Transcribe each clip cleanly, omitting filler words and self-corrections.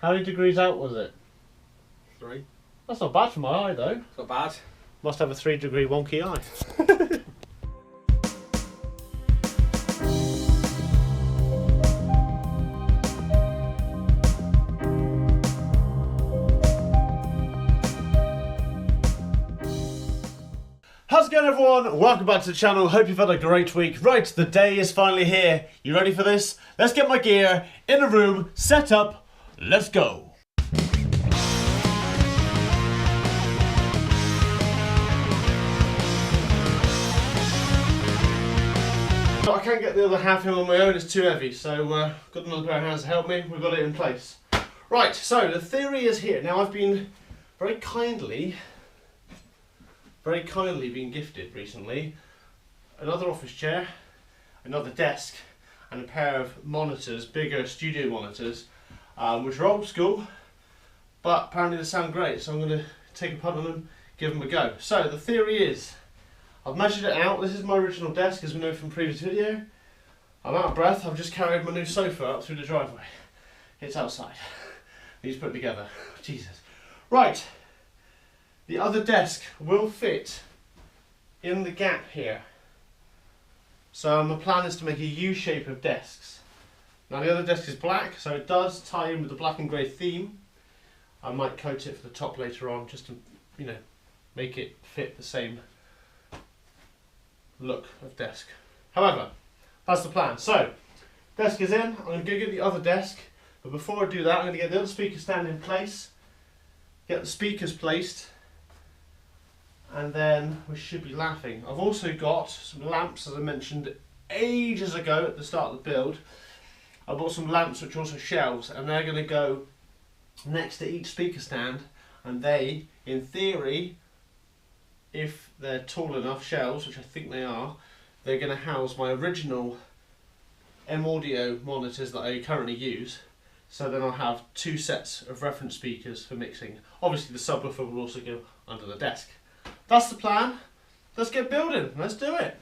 How many degrees out was it? 3. That's not bad for my eye though. It's not bad. Must have a 3-degree wonky eye. How's it going, everyone? Welcome back to the channel. Hope you've had a great week. Right, the day is finally here. You ready for this? Let's get my gear in a room, set up, let's go. I can't get the other half in on my own, it's too heavy, so got another pair of hands to help me, we've got it in place. Right, so the theory is here. Now I've been very kindly being gifted recently another office chair, another desk, and a pair of monitors, bigger studio monitors, which are old school, but apparently they sound great, so I'm going to take a punt on them, give them a go. So the theory is, I've measured it out. This is my original desk, as we know from the previous video. I'm out of breath. I've just carried my new sofa up through the driveway. It's outside. Need to put it together. Jesus. Right. The other desk will fit in the gap here. So my plan is to make a U shape of desks. Now the other desk is black, so it does tie in with the black and grey theme. I might coat it for the top later on, just to, you know, make it fit the same look of desk. However, that's the plan. So, desk is in. I'm going to go get the other desk, but before I do that, I'm going to get the other speaker stand in place, get the speakers placed, and then we should be laughing. I've also got some lamps, as I mentioned ages ago at the start of the build. I bought some lamps which are also shelves, and they're going to go next to each speaker stand, and they, in theory, if they're tall enough shelves, which I think they are, they're going to house my original M-Audio monitors that I currently use. So then I'll have 2 sets of reference speakers for mixing. Obviously the subwoofer will also go under the desk. That's the plan. Let's get building. Let's do it.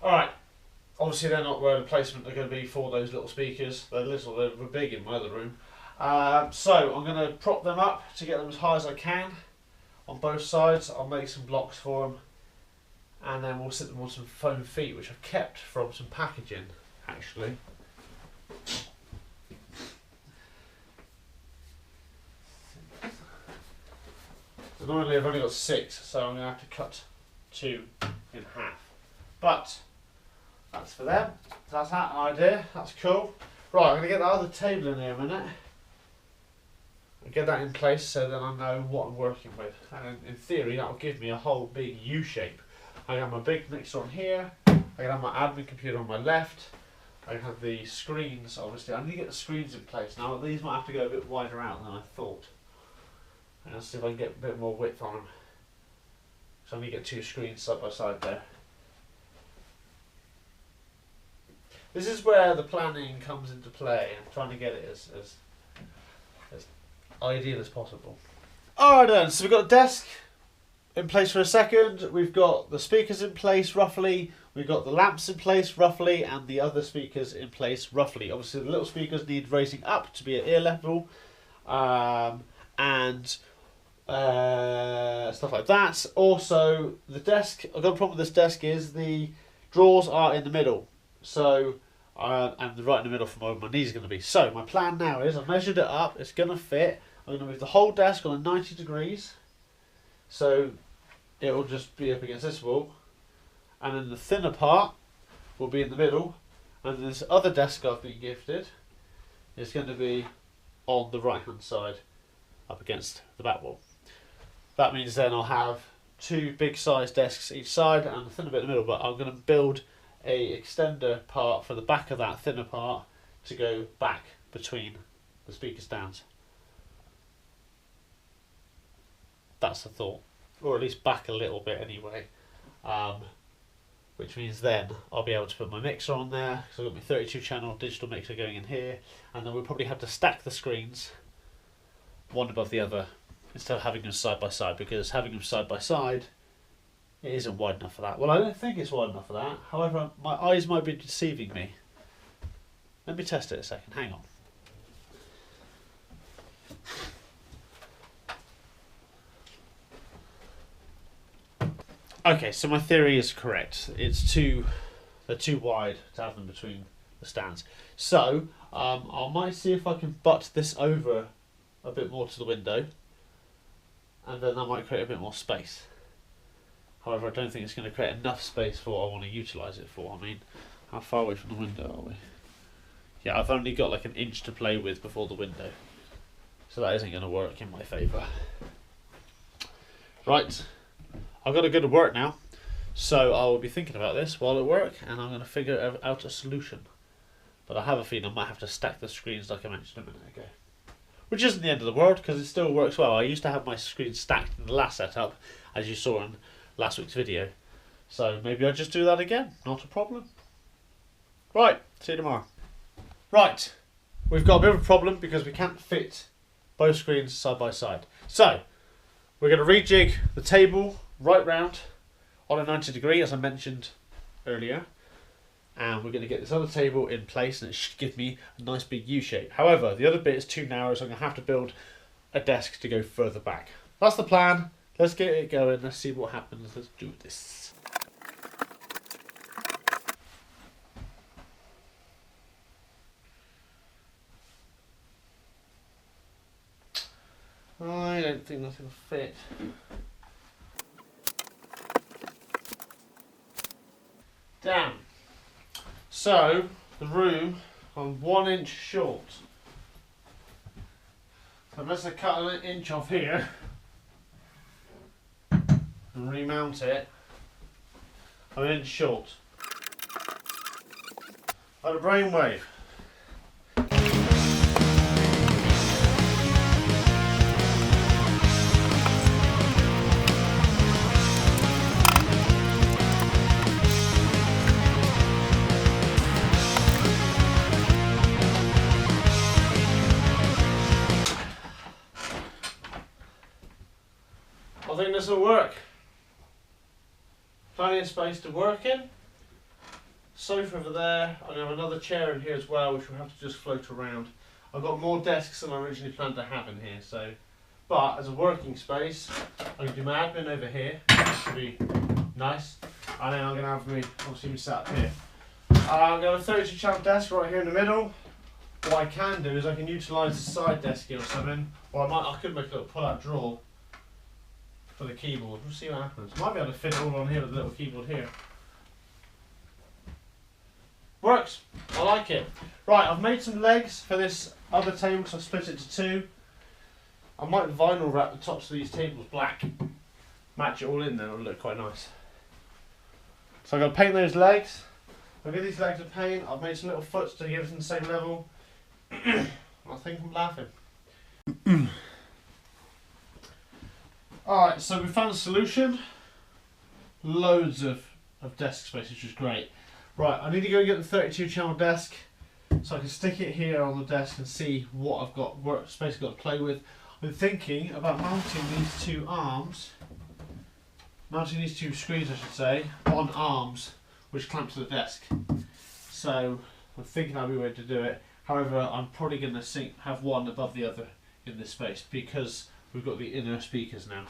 Alright, obviously they're not where the placement are going to be for those little speakers. They're little, they're big in my other room. So I'm going to prop them up to get them as high as I can on both sides. I'll make some blocks for them, and then we'll sit them on some foam feet, which I've kept from some packaging actually. So normally I've only got 6, so I'm going to have to cut 2 in half. But that's for them. So that's that idea. That's cool. Right, I'm going to get that other table in here a minute. And get that in place so then I know what I'm working with. And in theory, that will give me a whole big U shape. I can have my big mixer on here. I can have my admin computer on my left. I can have the screens, obviously. I need to get the screens in place. Now, these might have to go a bit wider out than I thought. And I'll see if I can get a bit more width on them. So I need to get 2 screens side by side there. This is where the planning comes into play and trying to get it as ideal as possible. Alright then, so we've got a desk in place for a second, we've got the speakers in place roughly, we've got the lamps in place roughly, and the other speakers in place roughly. Obviously the little speakers need raising up to be at ear level, and stuff like that. Also the desk, I've got a problem with this desk is the drawers are in the middle. So and right in the middle for where my knees are going to be. So my plan now is I've measured it up, it's going to fit. I'm going to move the whole desk on a 90 degrees, so it will just be up against this wall, and then the thinner part will be in the middle, and this other desk I've been gifted is going to be on the right hand side up against the back wall. That means then I'll have 2 big size desks each side and a thinner bit in the middle, but I'm going to build a extender part for the back of that thinner part to go back between the speaker stands. That's the thought, or at least back a little bit anyway. Which means then I'll be able to put my mixer on there, because I've got my 32 channel digital mixer going in here, and then we'll probably have to stack the screens one above the other instead of having them side by side, because having them side by side, it isn't wide enough for that. Well, I don't think it's wide enough for that. However, my eyes might be deceiving me. Let me test it a second, hang on. Okay, so my theory is correct. They're too wide to have them between the stands. So, I might see if I can butt this over a bit more to the window, and then that might create a bit more space. However, I don't think it's going to create enough space for what I want to utilise it for. I mean, how far away from the window are we? Yeah, I've only got like an inch to play with before the window, so that isn't going to work in my favour. Right. I've got to go to work now, so I will be thinking about this while at work, and I'm going to figure out a solution. But I have a feeling I might have to stack the screens like I mentioned a minute ago. Which isn't the end of the world, because it still works well. I used to have my screens stacked in the last setup, as you saw in last week's video. So maybe I'll just do that again, not a problem. Right, see you tomorrow. Right, we've got a bit of a problem because we can't fit both screens side by side. So, we're going to rejig the table right round on a 90 degree, as I mentioned earlier, and we're going to get this other table in place, and it should give me a nice big U shape. However, the other bit is too narrow, so I'm going to have to build a desk to go further back. That's the plan. Let's get it going. Let's see what happens. Let's do this. I don't think that's going to fit. Damn. So, the room, I'm 1 inch short. So unless I cut an inch off here and remount it, I'm 1 inch short. Like a brainwave. I think this will work. Plenty of space to work in. Sofa over there. I'm going to have another chair in here as well, which will have to just float around. I've got more desks than I originally planned to have in here, so. But as a working space, I'm going to do my admin over here, which should be nice. And then I'm going to have me, obviously, me sat up here. I'm going to have a 32 channel desk right here in the middle. What I can do is I can utilise the side desk here or something, or I could make a little pull-out drawer for the keyboard. We'll see what happens. Might be able to fit it all on here with a little keyboard here. Works. I like it. Right, I've made some legs for this other table because I've split it to two. I might vinyl wrap the tops of these tables black. Match it all in there, it'll look quite nice. So I'm going to paint those legs. I'll give these legs a paint. I've made some little foots to give them the same level. I think I'm laughing. Alright, so we found a solution. Loads of desk space, which is great. Right, I need to go get the 32 channel desk so I can stick it here on the desk and see what I've got, what space I've got to play with. I'm thinking about mounting these two screens I should say, on arms which clamp to the desk. So I'm thinking that'll be a way to do it. However, I'm probably going to have one above the other in this space because we've got the inner speakers now.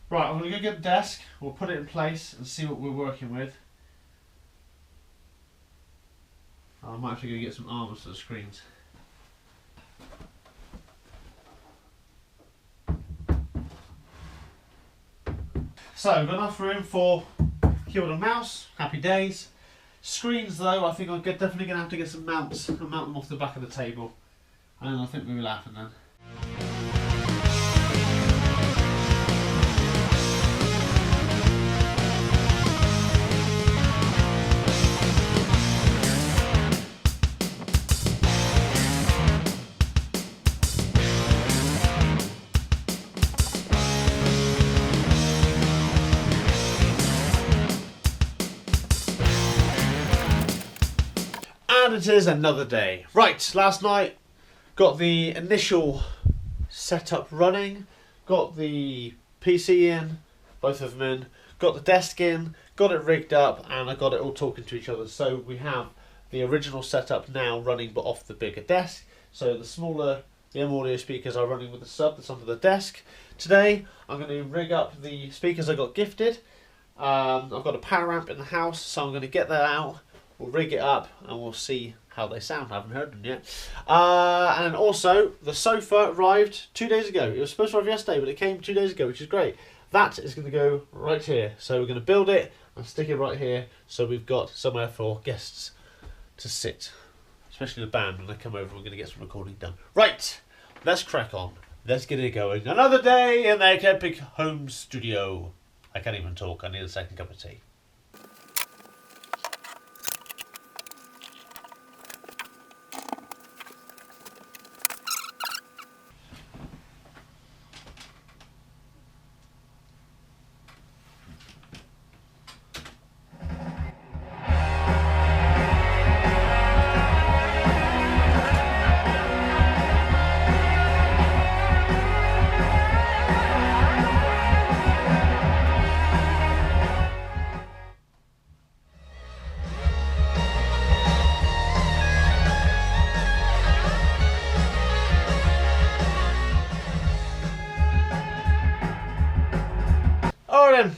Right, I'm going to go get the desk, we'll put it in place and see what we're working with. I might have to go get some arms for the screens. So, we've got enough room for keyboard and mouse, happy days. Screens though, I think I'm definitely going to have to get some mounts and mount them off the back of the table. And I think we were laughing then. And it is another day. Right, last night got the initial setup running, got the PC in, both of them in, got the desk in, got it rigged up, and I got it all talking to each other. So we have the original setup now running but off the bigger desk. So the smaller M audio speakers are running with the sub that's under the desk. Today I'm going to rig up the speakers I got gifted. I've got a power amp in the house, so I'm going to get that out. We'll rig it up and we'll see how they sound. I haven't heard them yet. And also, the sofa arrived 2 days ago. It was supposed to arrive yesterday, but it came 2 days ago, which is great. That is going to go right here. So we're going to build it and stick it right here, so we've got somewhere for guests to sit. Especially the band, when they come over, we're going to get some recording done. Right, let's crack on. Let's get it going. Another day in their epic home studio. I can't even talk. I need a second cup of tea. Alright then,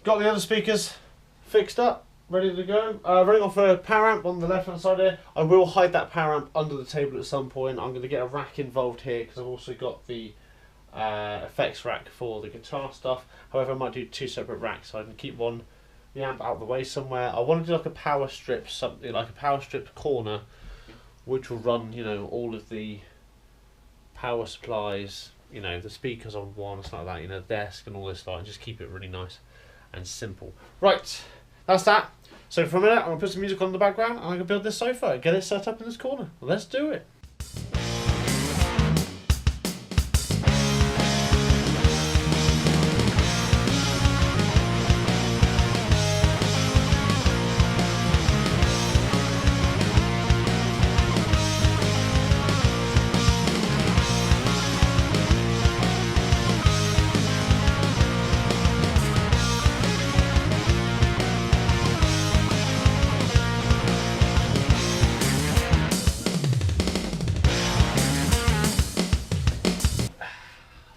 got the other speakers fixed up, ready to go. Running off a power amp on the left hand side here. I will hide that power amp under the table at some point. I'm going to get a rack involved here because I've also got the effects rack for the guitar stuff. However, I might do two separate racks so I can keep the amp out of the way somewhere. I want to do like a power strip, something like a power strip corner, which will run, you know, all of the power supplies, you know, the speakers on one, stuff like that, you know, the desk and all this stuff, and just keep it really nice and simple. Right, that's that. So for a minute, I'm going to put some music on in the background, and I'm going to build this sofa and get it set up in this corner. Let's do it.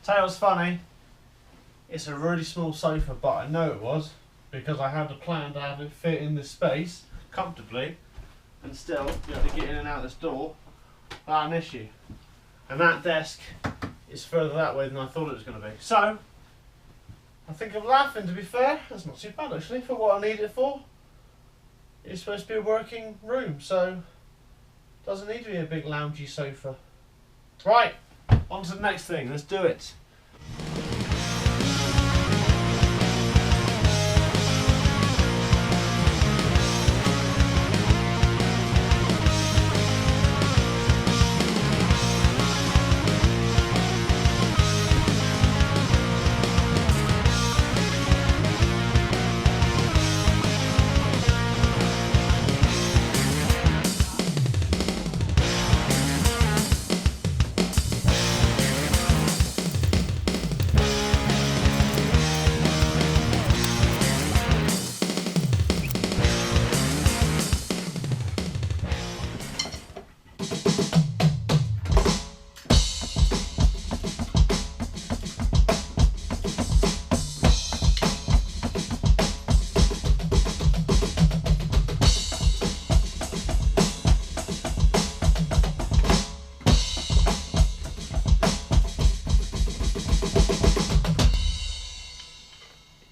Tell you what's funny, it's a really small sofa, but I know it was because I had a plan to have it fit in this space comfortably and still be able to get in and out this door without an issue. And that desk is further that way than I thought it was going to be. So, I think I'm laughing, to be fair. That's not too bad actually for what I need it for. It's supposed to be a working room, so it doesn't need to be a big loungy sofa. Right. On to the next thing, let's do it.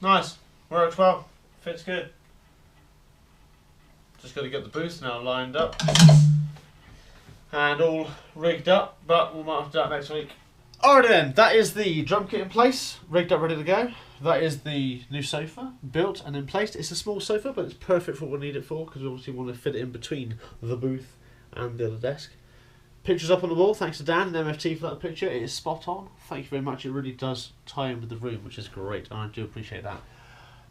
Nice, works well, fits good. Just got to get the booth now lined up and all rigged up, but we might have to do that next week. Alright then, that is the drum kit in place, rigged up, ready to go. That is the new sofa, built and in place. It's a small sofa, but it's perfect for what we need it for, because we obviously want to fit it in between the booth and the other desk. Pictures up on the wall, thanks to Dan and MFT for that picture. It is spot on. Thank you very much. It really does tie in with the room, which is great, and I do appreciate that.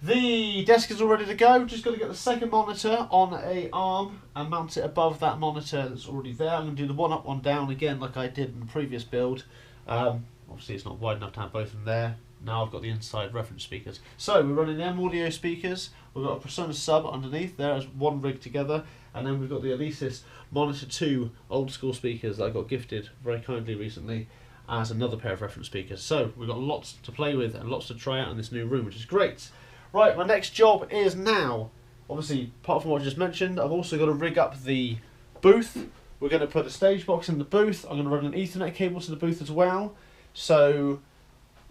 The desk is all ready to go. Just got to get the second monitor on a arm and mount it above that monitor that's already there. I'm going to do the one up, one down again like I did in the previous build. Obviously it's not wide enough to have both of them there. Now I've got the inside reference speakers. So we're running M audio speakers. We've got a Persona sub underneath there as one rig together. And then we've got the Alesis Monitor 2 old school speakers that I got gifted very kindly recently as another pair of reference speakers. So we've got lots to play with and lots to try out in this new room, which is great. Right, my next job is now, obviously, apart from what I just mentioned, I've also got to rig up the booth. We're going to put a stage box in the booth. I'm going to run an Ethernet cable to the booth as well. So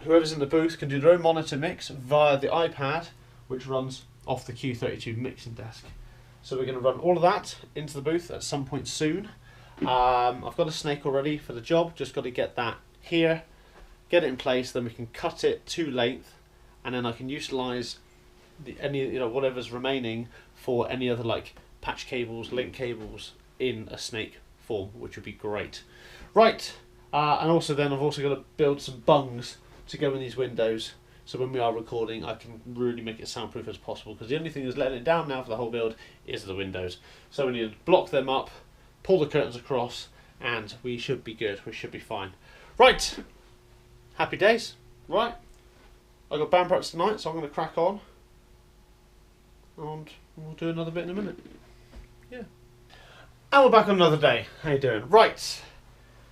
whoever's in the booth can do their own monitor mix via the iPad, which runs off the Q32 mixing desk. So we're going to run all of that into the booth at some point soon. I've got a snake already for the job, just got to get that here, get it in place, then we can cut it to length, and then I can utilise whatever's remaining for any other like patch cables, link cables in a snake form, which would be great. Right, and also then I've also got to build some bungs to go in these windows, so when we are recording I can really make it soundproof as possible, because the only thing that's letting it down now for the whole build is the windows. So we need to block them up, pull the curtains across, and we should be good, we should be fine. Right, happy days. Right, I got band practice tonight, so I'm going to crack on. And we'll do another bit in a minute. Yeah. And we're back on another day. How you doing? Right.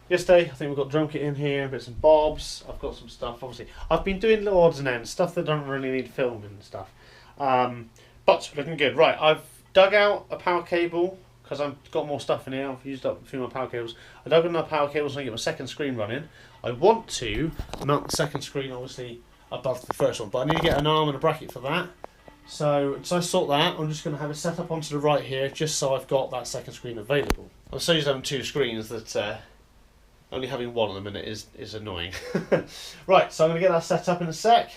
Yesterday, I think we've got drum kit in here, bits and bobs. I've got some stuff, obviously. I've been doing little odds and ends, stuff that don't really need filming and stuff. But looking good. Right, I've dug out a power cable, because I've got more stuff in here. I've used up a few more power cables. I dug in my power cables so I can get my second screen running. I want to mount the second screen, obviously, above the first one, but I need to get an arm and a bracket for that. So I sort that, I'm just going to have it set up onto the right here, just so I've got that second screen available. I'm so used to having two screens that only having one at the minute is annoying. Right, so I'm going to get that set up in a sec,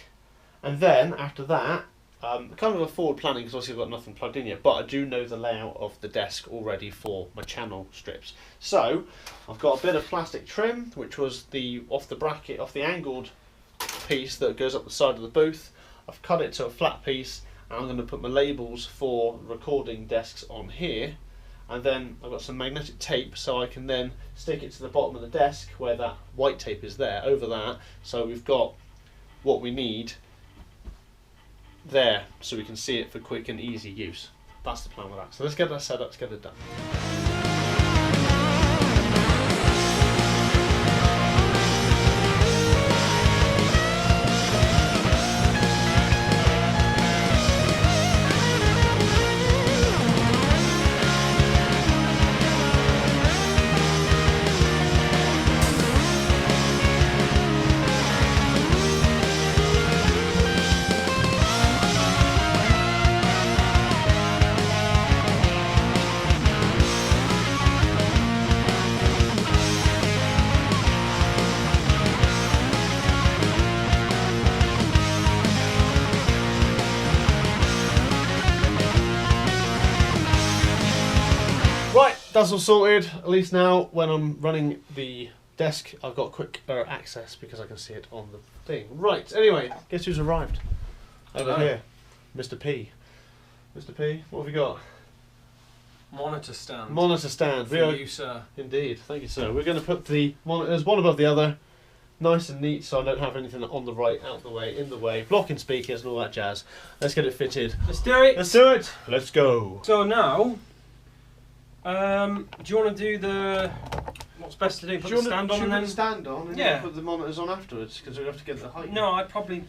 and then after that, kind of a forward planning, because obviously I've got nothing plugged in yet, but I do know the layout of the desk already for my channel strips. So I've got a bit of plastic trim, which was off the angled piece that goes up the side of the booth. I've cut it to a flat piece. I'm going to put my labels for recording desks on here, and then I've got some magnetic tape so I can then stick it to the bottom of the desk where that white tape is there, over that, so we've got what we need there so we can see it for quick and easy use. That's the plan with that. So let's get that set up, let's get it done. Right, that's all sorted. At least now when I'm running the desk I've got quick access because I can see it on the thing. Right, anyway, guess who's arrived? Over here. Mr. P. Mr. P, what have we got? Monitor stand. Monitor stand. For you, sir. Indeed, thank you, sir. We're going to put the monitors one above the other, nice and neat, so I don't have anything on the right, out the way, in the way, blocking speakers and all that jazz. Let's get it fitted. Let's do it. Let's do it. Let's go. So now, do you want to do what's best to do? Put the stand on and then stand on and then put the monitors on afterwards, because we have to get the height. No, I'd probably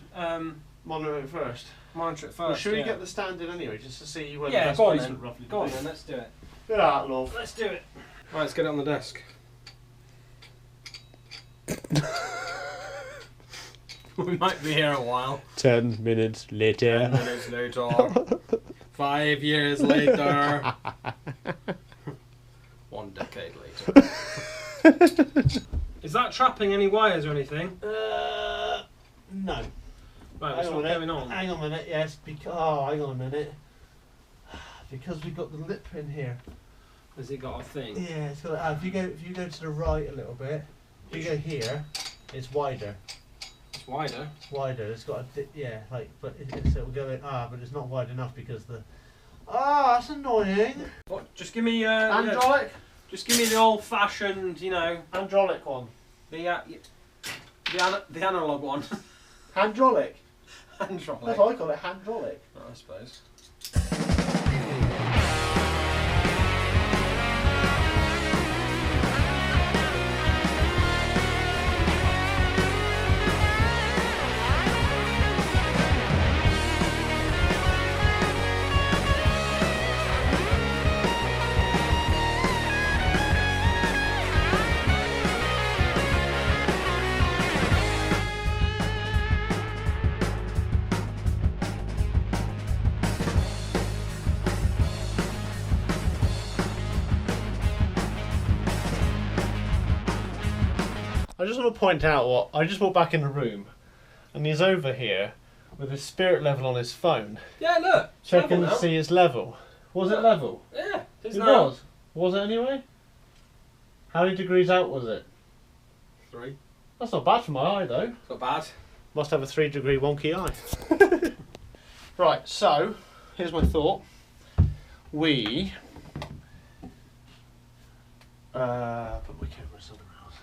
monitor it first. Monitor it first. Well, should we get the stand in anyway, just to see where the best placement then. roughly? Go on then, let's do it. Get out, love. Let's do it. Right, let's get it on the desk. We might be here a while. 10 minutes later. 10 minutes later. 5 years later. 1 decade later. Is that trapping any wires or anything? No. Right, what's going on? Hang on a minute, yes. Hang on a minute. Because we've got the lip in here. Has it got a thing? Yeah, it's got. If you go to the right a little bit, if you go here, it's wider. It's It's wider. It's wider. It's got a yeah, like, but it'll go in. But it's not wide enough because the. That's annoying. What? Just give me hydraulic. Just give me the old-fashioned, you know. Hydraulic one. The analog one. Hydraulic. Hydraulic. That's what I call it. Hydraulic. I suppose. I just want to point out what I just walked back in the room, and he's over here with his spirit level on his phone. Yeah, look. Checking to see his level. Was it level? Yeah, it was. Was it anyway? How many degrees out was it? 3. That's not bad for my eye though. It's not bad. Must have a 3-degree wonky eye. Right, so here's my thought. We put my camera somewhere else.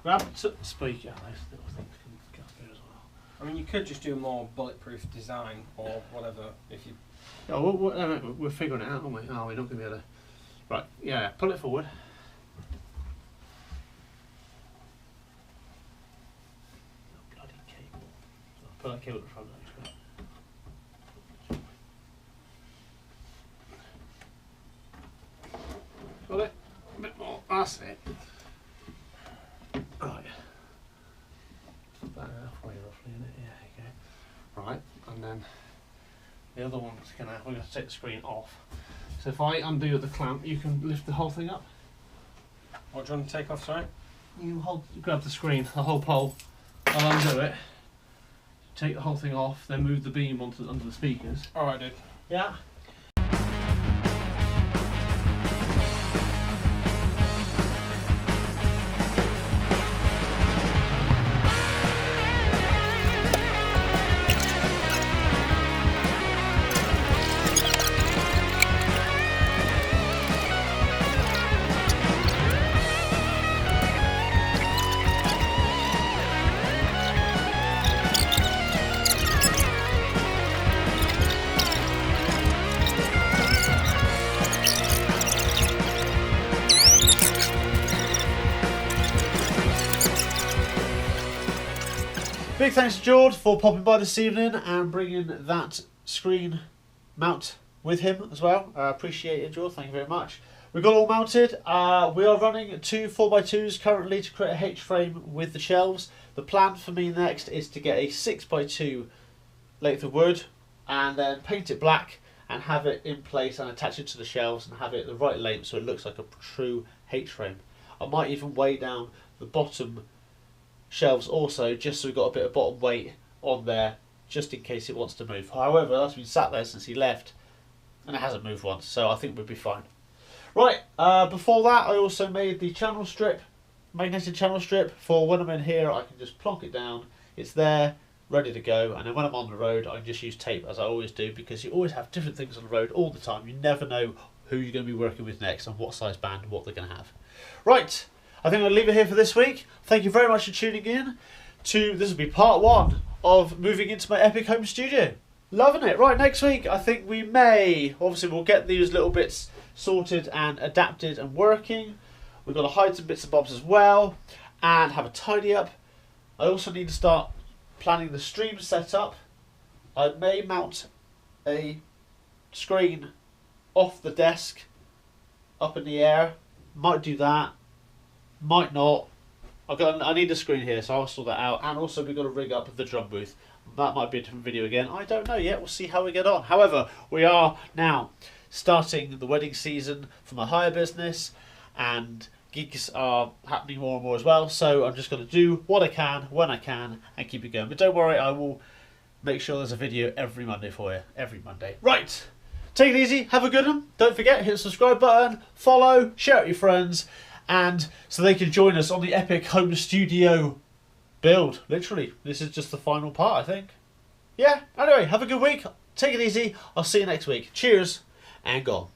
Grab the speaker. Those little things can go through as well. I mean, you could just do a more bulletproof design or whatever if you. Oh, we're figuring it out, aren't we? Oh, we're not going to be able to. Right, yeah, pull it forward. Oh, bloody cable. I'll put that cable at the front actually. Got it? A bit more. That's it. Right. Put that halfway roughly in it. Yeah, there you go. Right, and then the other one's we're going to take the screen off. So if I undo the clamp, you can lift the whole thing up. What do you want to take off, sorry? You grab the screen, the whole pole. I'll undo it. Take the whole thing off, then move the beam onto under the speakers. Alright, dude. Yeah. Big thanks to George for popping by this evening and bringing that screen mount with him as well. Appreciate it, George. Thank you very much. We've got all mounted. We are running 2 4x2s currently to create a H-frame with the shelves. The plan for me next is to get a 6x2 length of wood and then paint it black and have it in place and attach it to the shelves and have it the right length so it looks like a true H-frame. I might even weigh down the bottom shelves also, just so we've got a bit of bottom weight on there, just in case it wants to move. However, that's been sat there since he left, and it hasn't moved once, so I think we'll be fine. Right, before that, I also made the channel strip, magnetic channel strip, for when I'm in here, I can just plonk it down, it's there, ready to go, and then when I'm on the road, I can just use tape, as I always do, because you always have different things on the road all the time. You never know who you're going to be working with next, and what size band, and what they're going to have. Right. I think I'll leave it here for this week. Thank you very much for tuning in to, this will be part 1 of moving into my epic home studio. Loving it. Right, next week I think we may, obviously we'll get these little bits sorted and adapted and working. We've got to hide some bits and bobs as well and have a tidy up. I also need to start planning the stream setup. I may mount a screen off the desk up in the air. Might do that. Might not. I need a screen here, so I'll sort that out. And also we've got to rig up the drum booth. That might be a different video again. I don't know yet. We'll see how we get on. However, we are now starting the wedding season for my hire business, and gigs are happening more and more as well. So I'm just going to do what I can, when I can, and keep it going. But don't worry, I will make sure there's a video every Monday for you. Every Monday. Right. Take it easy. Have a good one. Don't forget, hit the subscribe button, follow, share it with your friends, and so they can join us on the epic home studio build, literally. This is just the final part, I think. Yeah, anyway, have a good week. Take it easy. I'll see you next week. Cheers and go.